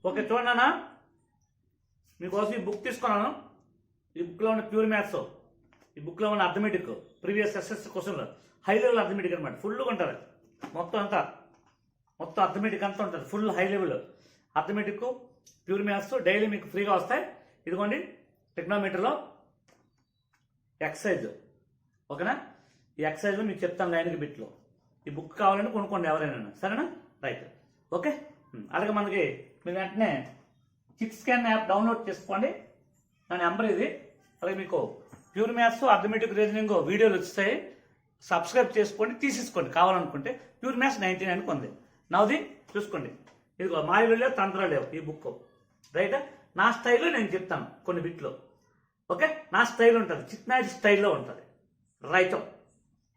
Okay చూడన్నా, మీకోసం ఈ బుక్ తీసుకున్నాను. ఈ బుక్లో ఉన్న ప్యూర్ మ్యాథ్స్, ఈ బుక్లో ఉన్న అర్థమెటిక్, ప్రీవియస్ ఎస్ఎస్ క్వశ్చన్లు, హై లెవెల్ అర్థమెటిక్ అనమాట. ఫుల్గా ఉంటుంది మొత్తం అర్థమెటిక్ అంతా ఉంటుంది. Full high level arithmetic, pure maths daily మీకు ఫ్రీగా వస్తాయి. ఇదిగోండి ట్రిగ్నోమెట్రీలో ఎక్సైజ్. ఓకేనా? ఈ ఎక్సైజ్లో మీకు చెప్తాను లైన్కి బిట్లో. ఈ బుక్ కావాలని కొనుక్కోండి ఎవరైనా, సరేనా? Right, okay. అలాగే మనకి మీరు వెంటనే చిట్ స్కాన్ యాప్ డౌన్లోడ్ చేసుకోండి. నా నెంబర్ ఇది. అలాగే మీకు ప్యూర్ మ్యాథ్స్, అర్థమెటిక్, రీజనింగ్ వీడియోలు వచ్చాయి. సబ్స్క్రైబ్ చేసుకోండి, తీసేసుకోండి కావాలనుకుంటే. ప్యూర్ మ్యాథ్స్ 99 ఉంది. నవ్వుది చూసుకోండి. ఇదిగో మాయలు లేవు, తంత్రాలు లేవు ఈ బుక్. రైట్? నా స్టైల్లో నేను చెప్తాను కొన్ని బిట్లో. ఓకే, నా స్టైల్ ఉంటుంది, చిట్నాటి స్టైల్లో ఉంటుంది. రైట్?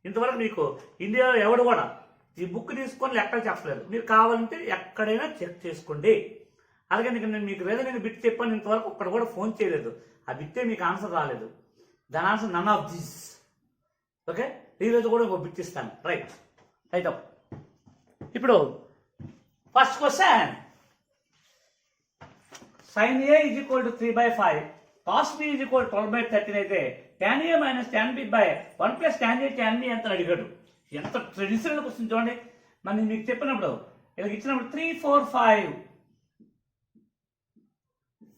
ఇంతవరకు మీకు ఇండియాలో ఎవడు కూడా ఈ బుక్ తీసుకొని లెక్కలు చెప్పలేదు. మీరు కావాలంటే ఎక్కడైనా చెక్ చేసుకోండి. అలాగే నేను మీకు రీజనింగ్ బిట్ చెప్పాను, ఇంతవరకు ఒక్కడ కూడా ఫోన్ చేయలేదు. ఆ బిట్టే మీకు ఆన్సర్ రాలేదు. దాని answer none of this. Okay, ఈరోజు కూడా ఒక బిట్ ఇస్తాను. రైట్? Right up. ఇప్పుడు first question, sin A is equal to 3/5, cos B is equal to 12/13 అయితే tan A minus tan B by 1 plus tan A tan B ఎంత అడిగాడు. ఎంత traditional question చూడండి. మరి మీకు చెప్పినప్పుడు ఇలా ఇచ్చినప్పుడు 3 4 5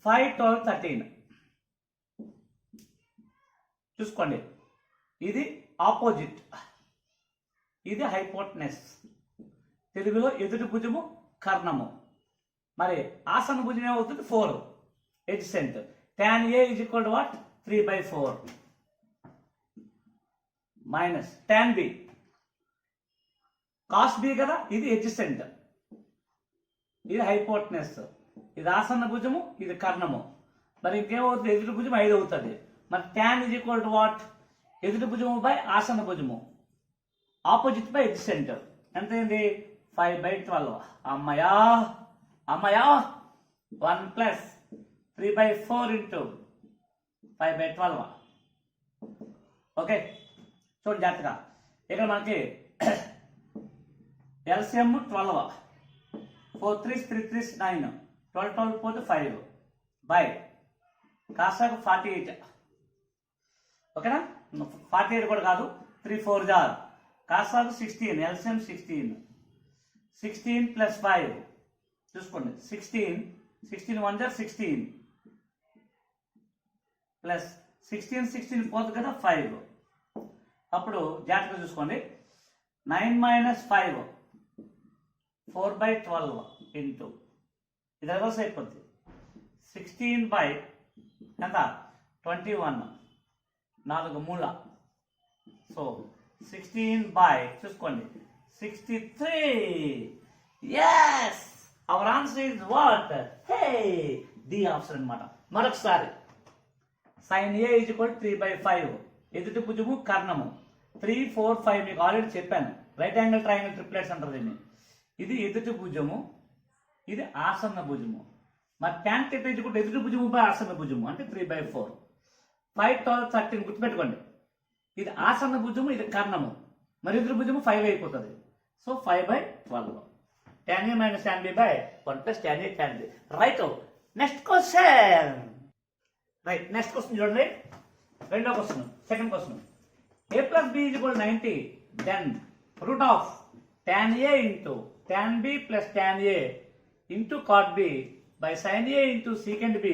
5 12 13 చూసుకోండి. ఇది ఆపోజిట్, ఇది హైపోటెనస్. తెలుగులో ఎదుటి భుజము కర్ణము. మరి ఆసన భుజం ఏమవుతుంది? 4 adjacent. tan A is equal to what? 3/4 minus tan B cos B కదా, ఇది ఎడ్జెసెంట్, ఇది హైపోటెనస్, ఇది ఆసన భుజము, ఇది కర్ణము. మరి ఇంకేమవుతుంది? ఎదుటి భుజం 5 అవుతుంది. మరి tan is equal to what? ఎదుటి భుజము బై ఆసన భుజము, ఆపోజిట్ బై ఎడ్జెసెంట్. ఎంత అయింది? 5/12. అమ్మయా 1 plus 3/4 into 5/12. ఓకే, చూడండి జాగ్రత్తగా. ఇక్కడ మనకి ఎల్సిఎం 12, 4 3 3 3 9, 12 12 పోతే 5 బై కాసాకు 48. ఓకేనా? 48 కూడా కాదు, 3 4 జార్ కాసాకు 16, ఎల్సిఎం 16 ప్లస్ 5 చూసుకోండి. 16 1 జార్ 16 ప్లస్ 16 పోతుంది కదా 5. అప్పుడు జాగ్రత్తగా చూసుకోండి. 9 minus 5 4/12 ఇంటూ ఇది రివర్స్ అయిపోద్ది. 16 బై ఎంత? 21, 4 మూల. సో 16 బై చూసుకోండి 63. yes, our answer is what? hey, D option అన్నమాట. మరొకసారి sin A is equal to 3/5, ఎదుటి భుజము కర్ణము. 3 4 5 మీకు ఆల్రెడీ చెప్పాను. రైట్ యాంగిల్ ట్రయాంగిల్ ట్రిప్లెట్స్ అంటారు దీన్ని. ఇది ఎదుటి భుజము, ఇది ఆసన్న భుజము. మరి tan θ is equal to ఎదుటి భుజము బై ఆసన్న భుజము అంటే 3/4. 5 12 13 గుర్తుపెట్టుకోండి. ఇది ఆసన్న భుజము, ఇది కర్ణము. మరి ఎదుటి భుజము 5 అయిపోతుంది. So 5/12. tan A minus tan B by 1 plus tan A tan B. Right. Next question. Right, next question చూడండి. రెండో question, second question. A plus B is equal to 90, then root of tan A into tan B plus tan A into cot B by sin A into secant B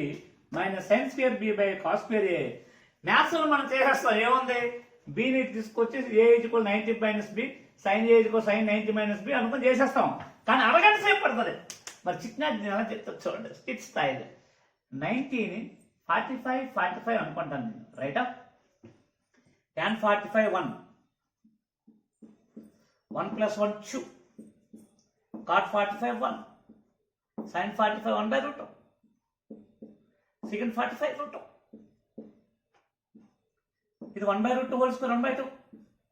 minus sin square B by cos square A. Maths లో మనం చేసేస్తాం. ఏముంది? B ని తీసుకొచ్చి A is equal to 90 minus B, sin A is equal to sin 90 minus B అనుకుని చేసేస్తాం. కానీ అరగంట సేపు పడుతుంది. మరి చిన్న ఎలా చెప్తా చూడండి. స్టిచ్ స్టైల్ 90ని 45 45 అనుకుంటాను నేను. రైటా? tan 45 1 1 plus 1 2, cot 45 1, sin 45 1 by root 2, secant 45 root 2. ఇది 1 by root 2 whole square 1 by 2,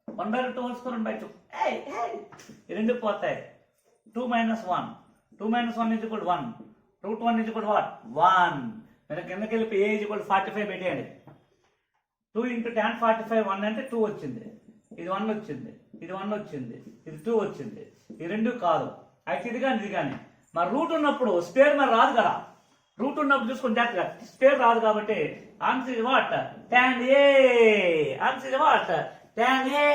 1 by root 2 whole square 1 by 2. hey ఈ రెండు పోతాయి. 2 minus 1 is equal to 1, root 1 is equal to what? 1. మీరు కిందకి వెళ్ళి A is equal to 45 పెట్టేయండి. 2 into tan 45 1 అంటే 2 వచ్చింది. ఇది 1 వచ్చింది, ఇది 1 వచ్చింది, ఇది 2 వచ్చింది. ఈ రెండు కాదు. అయితే ఇది కానీ మరి రూట్ ఉన్నప్పుడు స్క్వేర్ మరి రాదు కదా, రూట్ ఉన్నప్పుడు చూసుకుంటే స్క్వేర్ రాదు కాబట్టి answer is what tan A. Answer is what tan A.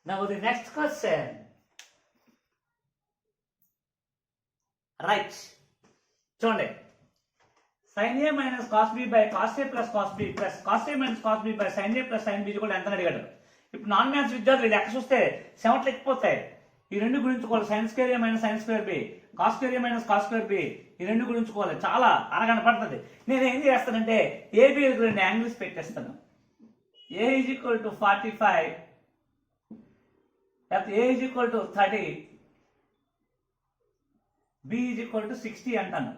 Now the next question. Right. చూడండి sin A minus cos B by cos A plus cos B plus cos A minus cos B by sin A plus sin B కూడా ఎంత అడిగాడు. ఇప్పుడు non maths విద్యార్థులు ఇది ఎక్కడ చూస్తే సెవెంట్లు ఎక్కిపోతాయి. ఈ రెండు గురించుకోవాలి, sine square A minus sine square B, cos square A minus cos square B, ఈ రెండు గురించుకోవాలి. చాలా అరగంట పడుతుంది. నేను ఏం చేస్తానంటే ఏబి రెండు యాంగిల్స్ పెట్టేస్తాను. ఏ ఈజ్ ఈక్వల్ టు 45, లేకపోతే A is equal to 30, B is equal to 60 అంటాను.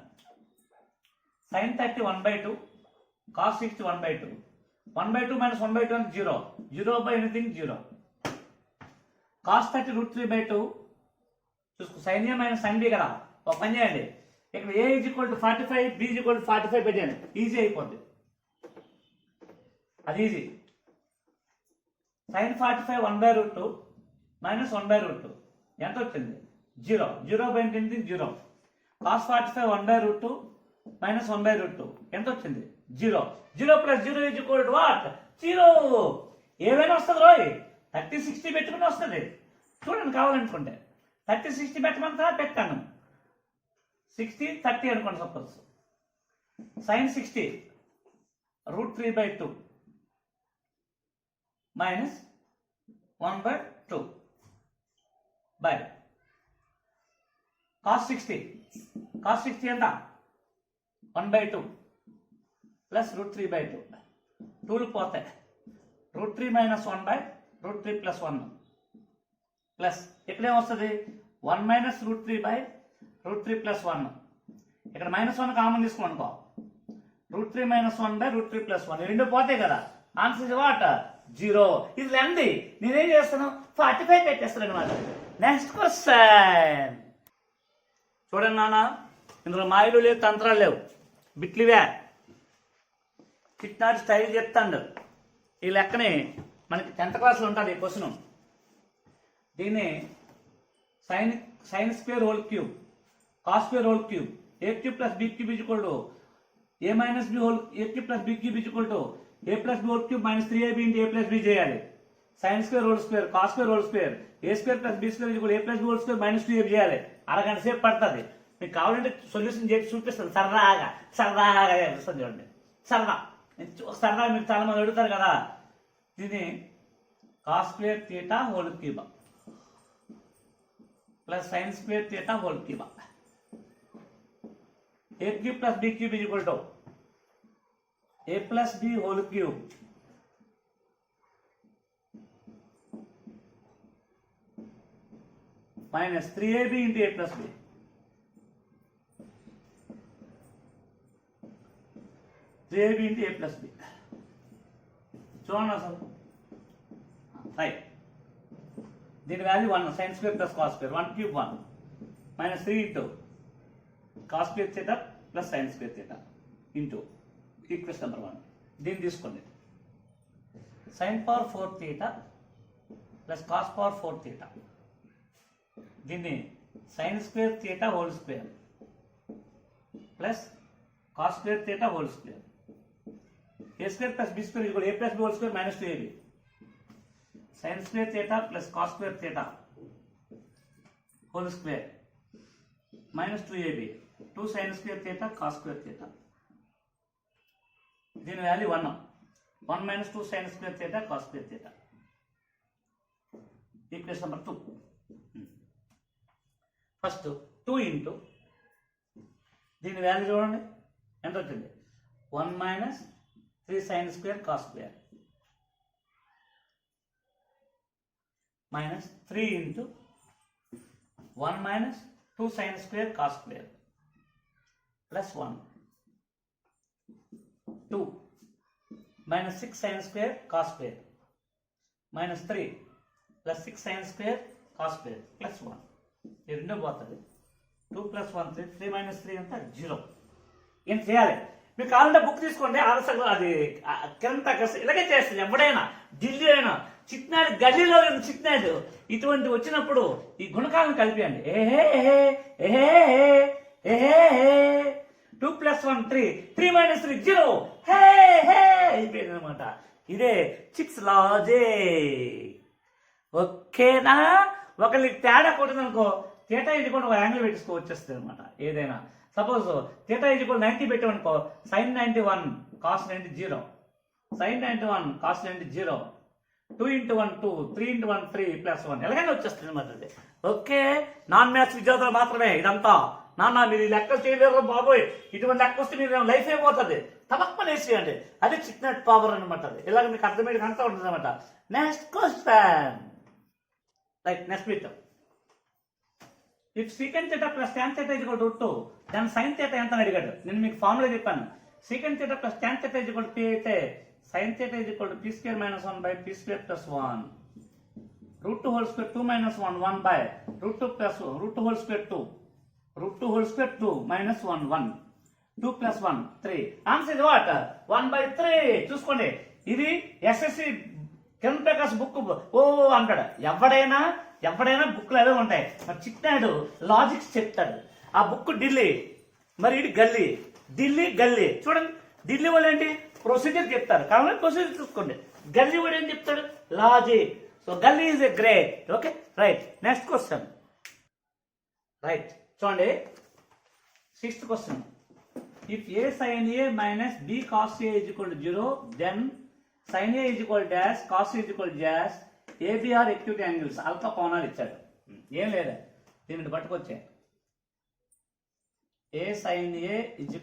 సైన్ 30 1/2, కాస్ 60 1/2, 1/2 minus 1/2 అంటే 0, 0 by anything 0. కాస్ 30 √3/2 చూసుకో, sine A minus sine B కదా. ఒక పని చేయండి, ఇక్కడ A is equal to 45, B is equal to 45 పెట్టండి, ఈజీ అయిపోద్ది. అది ఈజీ. సైన్ 45 1/√2 మైనస్ 1/√2 ఎంత వచ్చింది 0, 0 by anything 0. కాస్ 45 1/√2 మైనస్ 1/√2 ఎంత వచ్చింది 0, 0 plus 0 is equal to what 0. ఏమైనా వస్తుంది రోయ్, 30 60 పెట్టుకుని వస్తుంది. చూడండి కావాలనుకుంటే 30 60 పెట్టమంతా పెట్టాను. 60 30 అనుకోండి suppose. Sine 60 √3/2 minus 1/2 by cos 60 ఎంత 1/2 ప్లస్ √3/2, 2లు పోతాయి. √3 మైనస్ 1/√3 ప్లస్ 1 ప్లస్ ఇక్కడేం వస్తుంది 1 మైనస్ √3/√3 ప్లస్ 1. ఇక్కడ -1 కామన్ తీసుకోమనుకో, √3 మైనస్ 1/√3 ప్లస్ 1 రెండు పోతాయి కదా. Answer is what 0. ఇది లెంది, నేనేం చేస్తాను 45 పెట్టేస్తాను అనమాట. నెక్స్ట్ క్వశ్చన్ చూడండి నాన్న, ఇందులో మాయలు లేవు, తంత్రాలు లేవు, బిట్లివే. చిట్నాటి స్టైల్ చెప్తాడు. ఈ లెక్కని మనకి 10th క్లాస్లో ఉంటుంది ఈ క్వశ్చన్. దీన్ని sine square whole cube, cos square whole cube, A cube plus B cube is equal to A minus B whole, A cube plus B cube is equal to A plus B whole cube minus 3ab into A plus B చేయాలి. Sine square whole square, cos square whole square, A square plus B square is equal A plus B whole square minus 2ab చేయాలి. అరగంట సేపు పడుతుంది. మీకు కావాలంటే solution చేసి చూపిస్తాను, సరదాగా చేపిస్తాను. చూడండి సరదా మీరు చాలా మంది అడుగుతారు కదా. దీన్ని cos square theta whole cube plus sine square theta whole cube, A cube plus B cube is equal to A plus B whole cube minus 3ab into A plus B. 3ab into A plus B. చూడండి అసలు right. దీని value 1, sine square plus cos square, 1 cube 1 minus 3 into cos square theta plus sine square theta into equation number 1. దీన్ని తీసుకోండి, sine power 4 theta plus cos power 4 theta. దీన్ని sine square theta whole square plus cos square theta whole square, A square plus B square equal A plus B whole square minus 2ab. Sine square theta plus cos square theta whole square minus 2ab, 2 sine square theta cos square theta. దీని value 1, 1 minus 2 sine square theta cos square theta. Equation number 2. First 2 into దీని value చూడండి ఎంత వచ్చింది 1 minus 3 sine square cos square minus 3 into 1 minus 2 sine square cos square plus 1, 2 minus 6 sine square cos square minus 3 plus 6 sine square cos square plus 1. ఈ రెండో పోతుంది. 2 plus 1 3, 3 minus 3 అంతా 0. ఏం చేయాలి మీకు కావాలంటే బుక్ తీసుకోండి, ఆలస్యంగా అది కింద ఇలాగే చేస్తుంది. ఎవడైనా ఢిల్లీ అయినా చిట్నాడు గల్లీలో చిట్నాడు. ఇటువంటి వచ్చినప్పుడు ఈ గుణకాలను కలిపియండి. ఏహే ఏహే ఏహే 2 + 1 3, 3 - 3 0 హే హే అయిపోయింది అనమాట. ఇదే చిక్స్ లాజిక్. ఓకేనా? ఒకరికి తేడా కొట్టిందనుకో థీటా ఇది కూడా ఒక యాంగిల్ వచ్చేస్తుంది అనమాట. ఏదైనా సపోజ్ థీటా ఇది కూడా 90 పెట్టామనుకో sin 91 cos 90 0, sin 91 cos 90 0, 2 × 1 2, 3 × 1 3 + 1 ఎలాగైనా వచ్చేస్తుంది అనమాట. అది ఓకే. నాన్ మ్యాథ్స్ విద్యార్థులు మాత్రమే ఇదంతా. నాన్న మీరు ఈ లెక్కలు చేయలేరు బాబోయ్, ఇటువంటి లెక్క వస్తే మీరు లైఫ్ అయిపోతుంది, తప్పకుండా వేసేయండి. అది చిట్నట్ పవర్ అనమాట. అది ఇలాగ మీకు అర్థమయ్యేది అంతా ఉంటుంది అనమాట. Next question. Right, next bit. If secant theta plus tan θ = 2, దాని sin θ ఎంత అని అడిగాడు. నేను మీకు ఫార్ములా చెప్పాను. Secant theta plus tan θ = p అయితే sin θ = p² - 1/p² + 1, √2 whole square 2 - 1 1/√2 + √2 whole square 2, √2 whole square 2 - 1 1, 2 + 1 3. Answer ఇది వాట్ 1/3. చూసుకోండి, ఇది ఎస్ఎస్సి కిరణ్ ప్రకాష్ బుక్ ఓ అంటాడు. ఎవడైనా బుక్లు అవే ఉంటాయి. మరి చిట్నాడు లాజిక్స్ చెప్తాడు. ఆ బుక్ ఢిల్లీ, మరి ఇది గల్లీ. ఢిల్లీ గల్లీ చూడండి. ఢిల్లీ వాళ్ళు ఏంటి ప్రొసీజర్ చెప్తారు, కాబట్టి ప్రొసీజర్ చూసుకోండి. గల్లీ వాడు ఏం చెప్తాడు లాజిక్. సో గల్లీ is a great. Okay right. Next question. Right చూడండి, 6th question. If a sin a minus b cos a = 0, then sin a = dash, cos a = dash, AB are acute angles. అల్ప కోణాలు ఇచ్చాడు. ఏం లేదా దీన్ని పట్టుకొచ్చే. a sin a =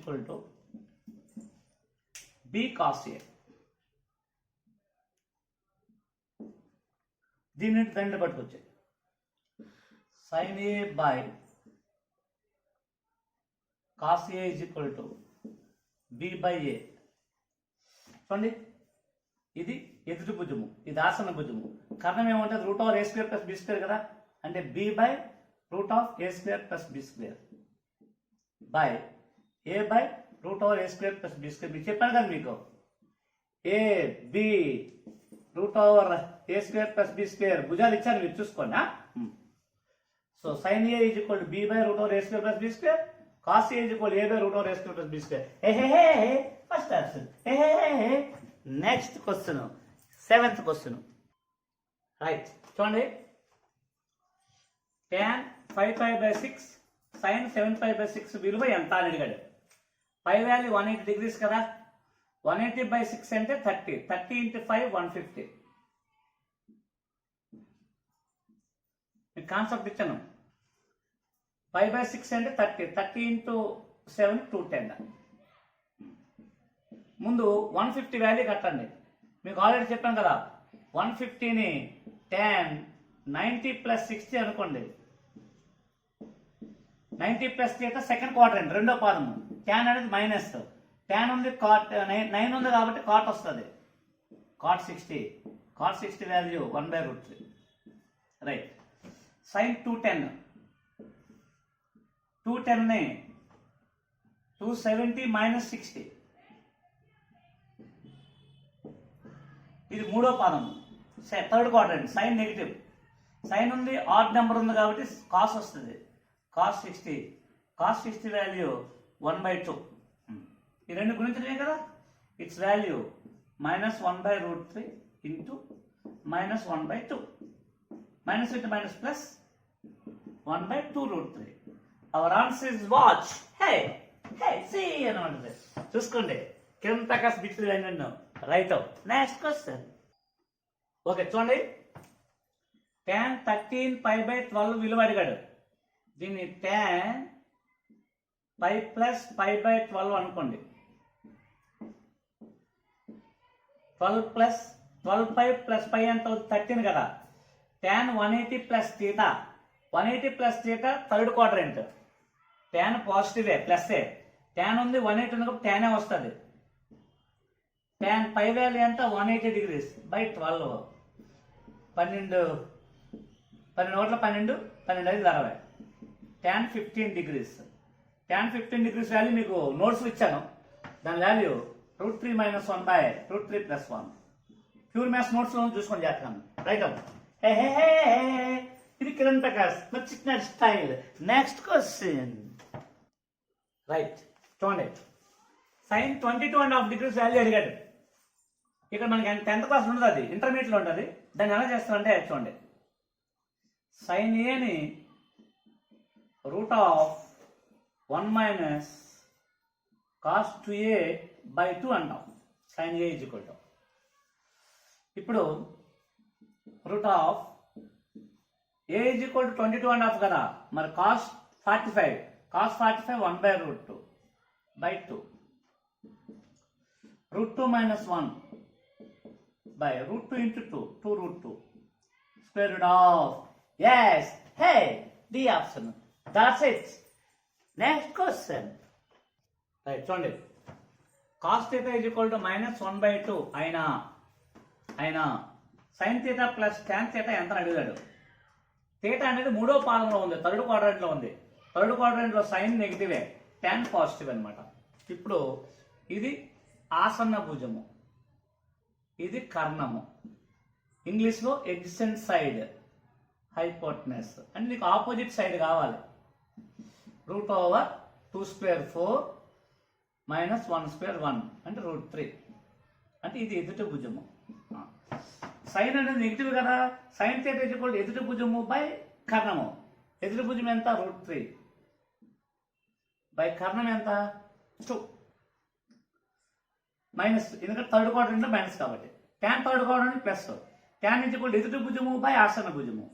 b cos a, దీన్ని రెండు పట్టుకొచ్చే. sin a by cos a = b/a. చూడండి, ఇది ఎదుటి భుజము, ఇది ఆసన భుజము. కారణం ఏమంటే √a² + b² కదా, అంటే b/√a² + b² by a/√a² + b². మీకు చెప్పాను కదా మీకు a b √a² + b² భుజాలు ఇచ్చాను, మీరు చూసుకోండి. So sin a = b/√a² + b², cos a = a/√a² + b². First answer. Next question, 7th question. Right చూడండి, tan 5π/6 sin 7π/6 విలువ ఎంత అని అడిగాడు. పై వాల్యూ 180 degrees కదా, 180/6 అంటే 30, 30 × 5 150. మీకు కాన్సెప్ట్ ఇచ్చాను. 5/6 అంటే 30, 30 × 7 210. ముందు 150 వాల్యూ కట్టండి. మీకు ఆల్రెడీ చెప్పాను కదా, 150ని tan 90 + 60 అనుకోండి. 90 + θ సెకండ్ క్వాడ్రంట్, రెండో పాదము. tan అనేది మైనస్, tan ఉంది cot 9 ఉంది కాబట్టి cot వస్తుంది. cot 60, cot 60 value 1/√3. Right. sin 210, 210ని 270 - 60, ఇది మూడో పాదము, third quadrant. Sine negative, sine ఉంది, ఆడ్ నెంబర్ ఉంది కాబట్టి కాస్ వస్తుంది. cos 60, cos 60 value 1/2. ఈ రెండు గుణించడమే కదా, it's value -1/√3 into -1/2, minus into minus plus 1/2√3. Our answer is what. C అనమాట. చూసుకోండి, Kiran Prakash bit right. Next question. Okay చూడండి, tan 13π/12 విలువ అడిగాడు. దీన్ని tan π + π/12 అనుకోండి. 12 + 12π + π ఎంత అవుతుంది 13 కదా. tan 180 + θ, 180 + θ third quadrant. tan పాజిటివే ప్లస్ఏ, tan ఉంది 180 ఉంది కాబట్టి tan వస్తుంది. tan π వాల్యూ ఎంత 180 degrees / 12, 12 12 12 5 60, tan 15 degrees. tan 15 degrees value మీకు నోట్స్ ఇచ్చాను. దాని వాల్యూ √3 - 1/√3 + 1, ప్యూర్ మ్యాథ్స్ నోట్స్లో చూసుకొని చేస్తాను. రైట్ హే హే హే ఇది కిరణ్ ప్రకాష్ చిన్న స్టైల్. నెక్స్ట్ క్వశ్చన్ రైట్ చూడండి. sin 22.5 degrees వాల్యూ అడిగాడు. ఇక్కడ మనకి 10th క్లాస్ ఉండదు, అది ఇంటర్మీడియట్లో ఉంటుంది. దాన్ని ఎలా చేస్తామంటే చూడండి, sin ఏని √1 మైనస్ cos 2a/2 అంటాం. sin a is equal to ఇప్పుడు √a ఈజ్ ఈక్వల్ టు 22.5 కదా, మరి cos 45 1/√2/2 √2 minus 1 by √2 into 2 √2 square root of, yes, hey, D option. That's it. Next question. Right, చూడండి. cos theta is equal to -1/2 అయినా sin theta plus tan theta ఎంత అడిగాడు. theta అనేది మూడో పాదంలో ఉంది, థర్డ్ క్వాడ్రంట్లో ఉంది. థర్డ్ క్వాడ్రంట్లో sin నెగిటివే, tan పాజిటివ్ అన్నమాట. ఇప్పుడు ఇది ఆసన్న భుజము, ఇది కర్ణము, ఇంగ్లీష్లో ఎడ్జసెంట్ సైడ్, హైపోటెనస్ అంటే నీకు ఆపోజిట్ సైడ్ కావాలి. √2 square 4 minus 1 square 1 అంటే √3 అంటే ఇది ఎదుటి భుజము. సైన్ అనేది నెగిటివ్ కదా, sine theta is equal to ఎదుటి భుజము బై కర్ణము. ఎదుటి భుజం ఎంత √3 బై కర్ణం ఎంత 2 మైనస్, ఎందుకంటే థర్డ్ క్వాడ్రంట్లో మైనస్ కాబట్టి. Tan third quadrant plus, tan is equal to ఎదుటి భుజము బై ఆసన్న భుజము.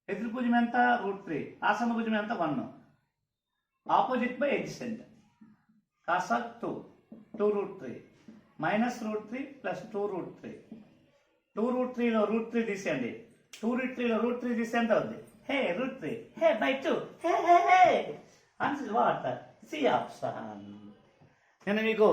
ఎదుటి భుజం ఎంత √3, ఆసన్న భుజం ఎంత 1, opposite by adjacent. Cos 2 √3 minus √3 plus 2√3. 2√3లో √3 తీసేయండి, 2√3లో √3 తీస్తే ఎంత అవుద్ది, hey √3 hey by 2 hey hey hey. Answer what, C option. నేను మీకు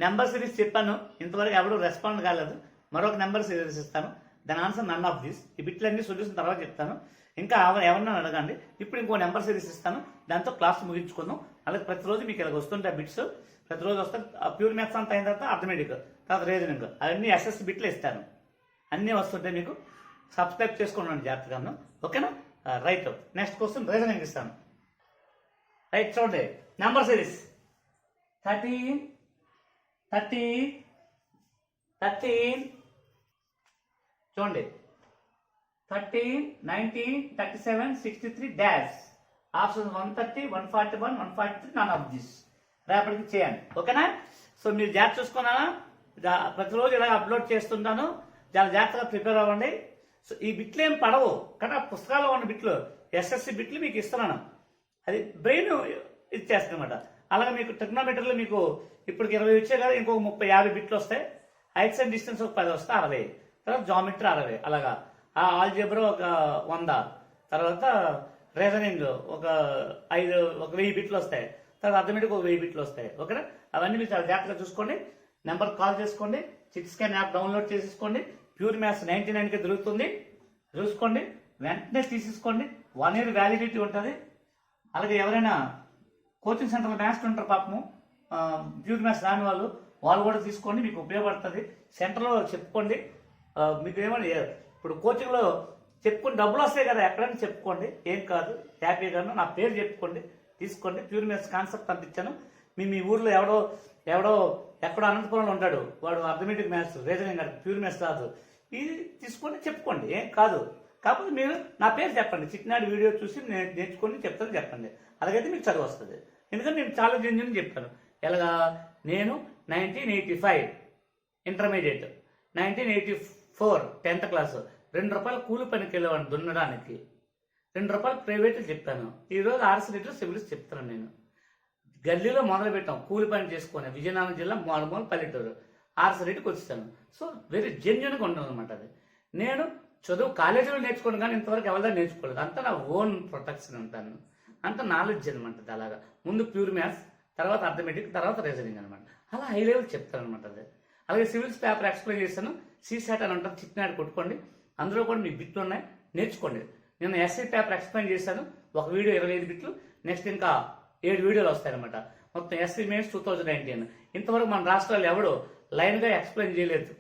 నెంబర్ సిరీస్ చెప్పాను, ఇంతవరకు ఎవరు రెస్పాండ్ కాలేదు. మరొక నెంబర్ సిరీస్ ఇస్తాను, దాని ఆన్సర్ నన్ ఆఫ్ దిస్. ఈ బిట్లన్నీ సొల్యూషన్ తర్వాత చెప్తాను. ఇంకా ఎవరన్నా అడగండి. ఇప్పుడు ఇంకో నెంబర్ సిరీస్ ఇస్తాను, దాంతో క్లాస్ ముగించుకుందాం. అలాగే ప్రతిరోజు మీకు ఇలా వస్తుంటాయి బిట్స్, ప్రతిరోజు వస్తాయి. ప్యూర్ మ్యాథ్స్ అంతా అయిన తర్వాత అర్థమెటిక్, తర్వాత రీజనింగ్, అవన్నీ ఎస్ఎస్ బిట్లు ఇస్తాను. అన్నీ వస్తుంటాయి, మీకు సబ్స్క్రైబ్ చేసుకోండి జాగ్రత్తగా. ఓకేనా? రైట్. నెక్స్ట్ క్వశ్చన్ రీజనింగ్ ఇస్తాను. రైట్ చూడండి, నెంబర్ సిరీస్ 13 చూడండి, 13 19 37 63 dash. Option 130 141 143 none of this. రేపటికి చేయండి. ఓకేనా? సో మీరు జాగ్రత్త చూసుకున్నానా, ప్రతిరోజు ఇలా అప్లోడ్ చేస్తుంటాను, చాలా జాగ్రత్తగా ప్రిపేర్ అవ్వండి. సో ఈ బిట్లు ఏం పడవు కానీ ఆ పుస్తకాల్లో ఉన్న బిట్లు, ఎస్ఎస్సి బిట్లు మీకు ఇస్తున్నాను, అది బ్రెయిన్ ఇచ్చేస్తుంది అనమాట. అలాగే మీకు ట్రిగ్నోమెట్రీలో మీకు ఇప్పటికి 20 వచ్చాయి కదా, ఇంకొక 30-50 బిట్లు వస్తాయి. హైట్స్ అండ్ డిస్టెన్స్ ఒక 10 వస్తే 60, తర్వాత జామెట్రీ 60, అలాగా ఆల్జీబ్రా ఒక 100, తర్వాత రీజనింగ్ ఒక 1000 బిట్లు వస్తాయి, తర్వాత అర్థమెటిక్ ఒక 1000 బిట్లు వస్తాయి. ఓకేనా? అవన్నీ మీరు చాలా జాగ్రత్తగా చూసుకోండి. నెంబర్ కాల్ చేసుకోండి, చిట్ స్కాన్ యాప్ డౌన్లోడ్ చేసేసుకోండి. ప్యూర్ మ్యాథ్స్ 99కి దొరుకుతుంది, చూసుకోండి, వెంటనే తీసేసుకోండి. 1 year వ్యాలిడిటీ ఉంటుంది. అలాగే ఎవరైనా కోచింగ్ సెంటర్లో మ్యాథ్స్ ఉంటారు పాపము, ప్యూర్ మ్యాథ్స్ రాని వాళ్ళు కూడా తీసుకోండి, మీకు ఉపయోగపడుతుంది. సెంటర్లో చెప్పుకోండి, మీకు ఏమని ఇప్పుడు కోచింగ్లో చెప్పుకొని డబ్బులు వస్తాయి కదా, ఎక్కడైనా చెప్పుకోండి, ఏం కాదు, హ్యాపీగా నా పేరు చెప్పుకోండి, తీసుకోండి. ప్యూర్ మ్యాథ్స్ కాన్సెప్ట్ పంపించాను. మీ ఊర్లో ఎక్కడో అనంతపురంలో ఉంటాడు, వాడు అర్థమెటిక్ మ్యాథ్స్ రీజనింగ్ కాదు, ప్యూర్ మ్యాథ్స్ రాదు, ఇది తీసుకొని చెప్పుకోండి, ఏం కాదు. కాకపోతే మీరు నా పేరు చెప్పండి, చిట్నాడు వీడియో చూసి నేర్చుకొని చెప్తాను చెప్పండి, అలాగైతే మీకు చదువు వస్తుంది. ఎందుకంటే నేను చాలా జెన్యున్ చెప్పాను. ఎలాగా, నేను 1985 ఇంటర్మీడియట్, 1984 10th క్లాసు, ₹2 కూలి పనికి వెళ్ళేవాడిని దున్నడానికి, ₹2 ప్రైవేట్ చెప్పాను. ఈరోజు ఆర్ఎస్ లీటర్ సివిల్స్ చెప్తాను. నేను గల్లీలో మొదలు పెట్టాం కూలి పని చేసుకొని, విజయనగరం జిల్లా మారుమూల పల్లెటూరు, ఆర్ఎస్ రేటుకి వచ్చాను. సో వెరీ జెన్యున్గా ఉంటాను అనమాట. అది నేను చదువు కాలేజీలో నేర్చుకోను కానీ ఇంతవరకు ఎవరిదా నేర్చుకోలేదు, అంతా నా ఓన్ ప్రొటెక్షన్ అంటాను, అంత నాలెడ్జ్ అనమాట. అలాగా ముందు ప్యూర్ మ్యాథ్స్, తర్వాత అర్థమెటిక్, తర్వాత రీజనింగ్ అనమాట. అలా హై లెవెల్ చెప్తాను అనమాట. అది అలాగే సివిల్స్ పేపర్ ఎక్స్ప్లెయిన్ చేస్తాను. సీసాట్ అని ఉంటుంది, చిట్నాడు కొట్టుకోండి, అందులో కూడా మీకు బిట్లు ఉన్నాయి, నేర్చుకోండి. నేను ఎస్ఐ పేపర్ ఎక్స్ప్లెయిన్ చేశాను, ఒక వీడియో 25 బిట్లు, నెక్స్ట్ ఇంకా 7 వీడియోలు వస్తాయన్నమాట. మొత్తం ఎస్ఐ మెయిన్స్ 2019. ఇంతవరకు మన రాష్ట్రాలు ఎవడు లైన్గా ఎక్స్ప్లెయిన్ చేయలేదు.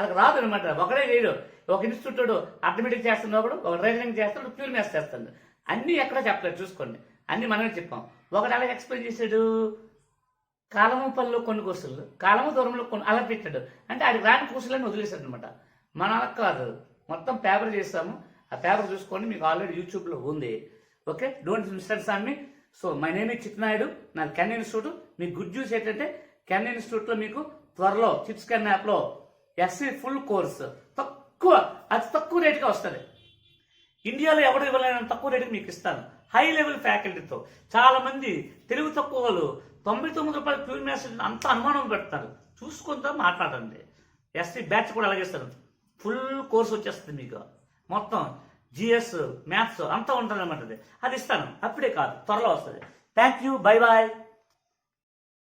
అది రాదు అనమాట. ఒకడే చేయడు. ఒక ఇన్స్టిట్యూట్ ఆటోమేటిక్ చేస్తున్న ఒకడు, ఒక రీజనింగ్ చేస్తాడు, ప్యూర్ మ్యాథ్స్ చేస్తాడు. అన్నీ ఎక్కడ చెప్పలేదు చూసుకోండి, అన్నీ మనమే చెప్పాం. ఒకటి అలాగే ఎక్స్ప్లెయిన్ చేశాడు, కాలము పనిలో కొన్ని కోర్సులు, కాలము దూరంలో కొన్ని అలా పెట్టాడు. అంటే అది రాని కోర్సులని వదిలేశాడు అనమాట. మన అలా కాదు, మొత్తం పేపర్ చేస్తాము. ఆ పేపర్ చూసుకోండి, మీకు ఆల్రెడీ యూట్యూబ్లో ఉంది. Okay, don't misunderstand me. So my name is Chitnaidu, నాది కెన్ ఇన్స్టిట్యూట్. మీకు గుడ్ న్యూస్ ఏంటంటే కెన్ ఇన్స్టిట్యూట్లో మీకు త్వరలో చిప్స్ కెన్ యాప్లో ఎస్సీ ఫుల్ కోర్స్ అతి తక్కువ రేటుగా వస్తుంది. ఇండియాలో ఎవరు ఇవ్వలేని తక్కువ రేటుకి మీకు ఇస్తాను, హై లెవెల్ ఫ్యాకల్టీతో. చాలా మంది తెలుగు తక్కువ వాళ్ళు 99 రూపాయలు ప్యూర్ మ్యాథ్స్ అంత అనుమానం పెడతారు. చూసుకుంటా మాట్లాడండి. ఎస్సీ బ్యాచ్ కూడా అలాగే ఇస్తారు, ఫుల్ కోర్స్ వచ్చేస్తుంది మీకు. మొత్తం జిఎస్ మ్యాథ్స్ అంతా ఉంటుంది అనమాట. అది ఇస్తాను, అప్పుడే కాదు, త్వరలో వస్తుంది. Thank you, bye bye.